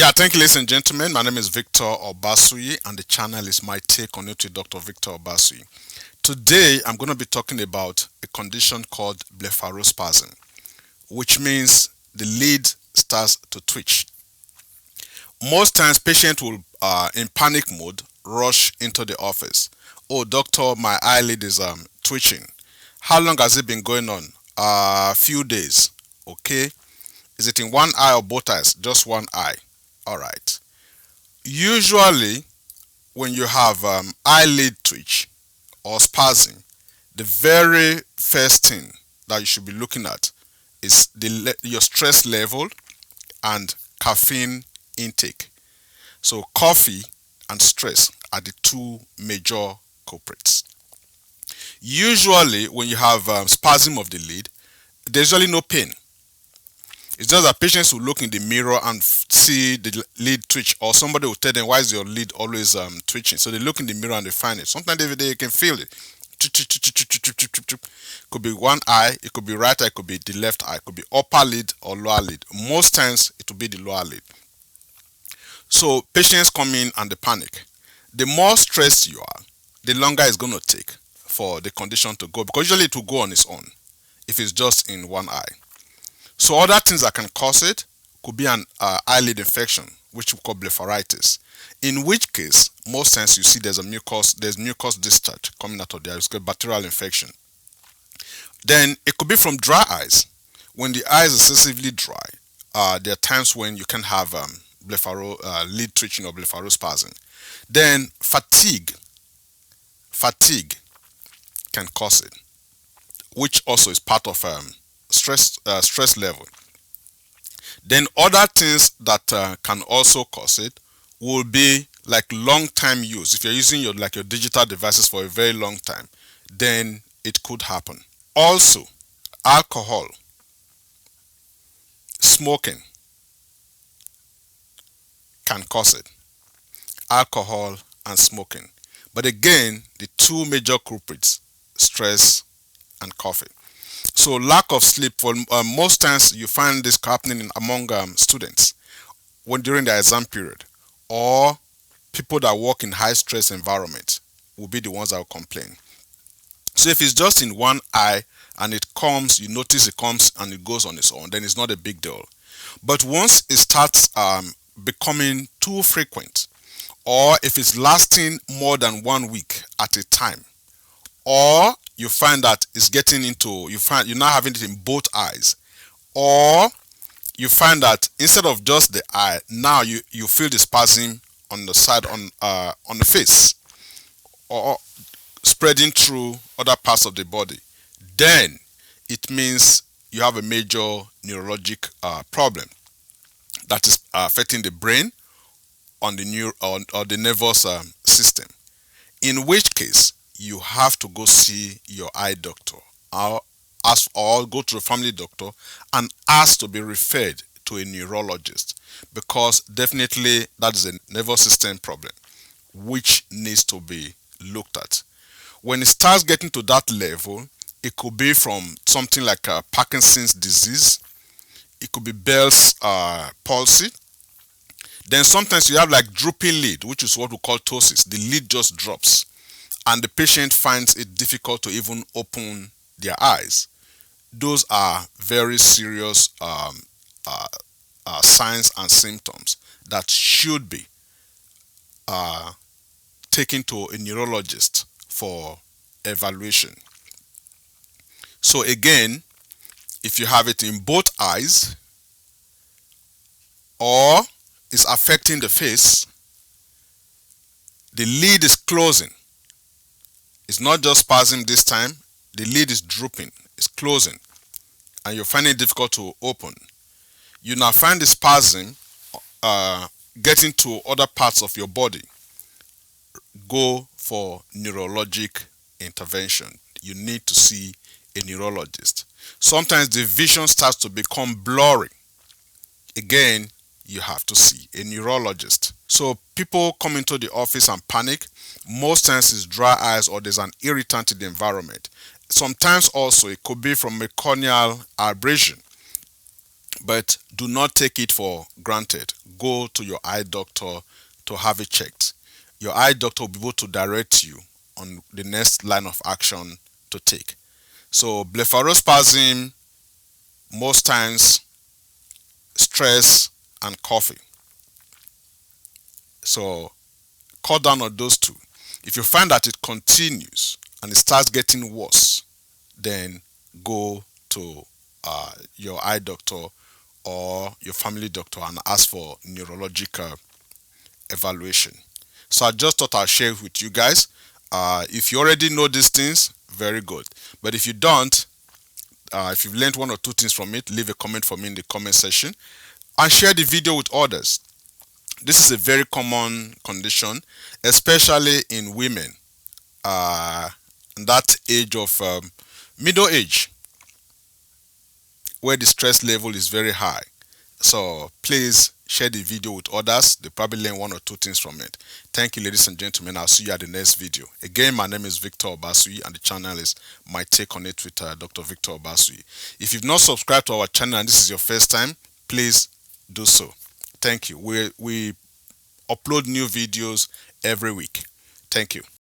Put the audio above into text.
Yeah, thank you, ladies and gentlemen. My name is Victor Obasuyi, and the channel is My Take on It with Dr. Victor Obasuyi. Today, I'm going to be talking about a condition called Blepharospasm, which means the lid starts to twitch. Most times, patients will, in panic mode, rush into the office. Oh, doctor, my eyelid is twitching. How long has it been going on? A few days. Okay. Is it in one eye or both eyes? Just one eye. All right. Usually, when you have eyelid twitch or spasm, the very first thing that you should be looking at is your stress level and caffeine intake. So, coffee and stress are the two major culprits. Usually, when you have spasm of the lid, there's usually no pain. It's just that patients will look in the mirror and see the lid twitch, or somebody will tell them, why is your lid always twitching? So they look in the mirror and they find it. Sometimes they can feel it. Could be one eye, it could be right eye, it could be the left eye, it could be upper lid or lower lid. Most times it will be the lower lid. So patients come in and they panic. The more stressed you are, the longer it's going to take for the condition to go, because usually it will go on its own if it's just in one eye. So other things that can cause it could be an eyelid infection, which we call blepharitis. In which case, most times you see there's mucus discharge coming out of there. It's called bacterial infection. Then it could be from dry eyes. When the eye is excessively dry, there are times when you can have lid twitching or blepharospasm. Then fatigue can cause it, which also is part of stress level. Then other things that can also cause it will be like long time use. If you're using your digital devices for a very long time, then it could happen. Also, alcohol, smoking can cause it. Alcohol and smoking. But again, the two major culprits, stress and coffee. So lack of sleep, for most times you find this happening among students during the exam period, or people that work in high stress environment will be the ones that will complain. So if it's just in one eye and it comes, you notice it comes and it goes on its own, then it's not a big deal. But once it starts becoming too frequent, or if it's lasting more than 1 week at a time, or you find that it's getting into, you're now having it in both eyes, or you find that instead of just the eye, now you feel the spasm on the side, on the face, or spreading through other parts of the body, then it means you have a major neurologic problem that is affecting the brain on the or the nervous system. In which case, you have to go see your eye doctor, or go to a family doctor and ask to be referred to a neurologist, because definitely that is a nervous system problem which needs to be looked at. When it starts getting to that level, it could be from something like Parkinson's disease, it could be Bell's palsy. Then sometimes you have like drooping lid, which is what we call ptosis. The lid just drops, and the patient finds it difficult to even open their eyes. Those are very serious signs and symptoms that should be taken to a neurologist for evaluation. So again, if you have it in both eyes, or is affecting the face, the lid is closing. It's not just spasm this time, the lid is drooping, it's closing, and you're finding it difficult to open. You now find the spasm getting to other parts of your body. Go for neurologic intervention. You need to see a neurologist. Sometimes the vision starts to become blurry. Again, you have to see a neurologist. So people come into the office and panic. Most times it's dry eyes, or there's an irritant in the environment. Sometimes also it could be from a corneal abrasion. but do not take it for granted. Go to your eye doctor to have it checked. Your eye doctor will be able to direct you on the next line of action to take. So blepharospasm, most times stress and coffee. So cut down on those two. If you find that it continues and it starts getting worse, then go to your eye doctor or your family doctor and ask for neurological evaluation. So I just thought I'll share with you guys. If you already know these things, very good. But if you don't, if you've learned one or two things from it, leave a comment for me in the comment section and share the video with others. This is a very common condition, especially in women, that age of middle age, where the stress level is very high. So please share the video with others. They probably learn one or two things from it. Thank you, ladies and gentlemen. I'll see you at the next video. Again, my name is Victor Obasuyi and the channel is My Take on It with Dr. Victor Obasuyi. If you've not subscribed to our channel and this is your first time, please do so. Thank you. We upload new videos every week. Thank you.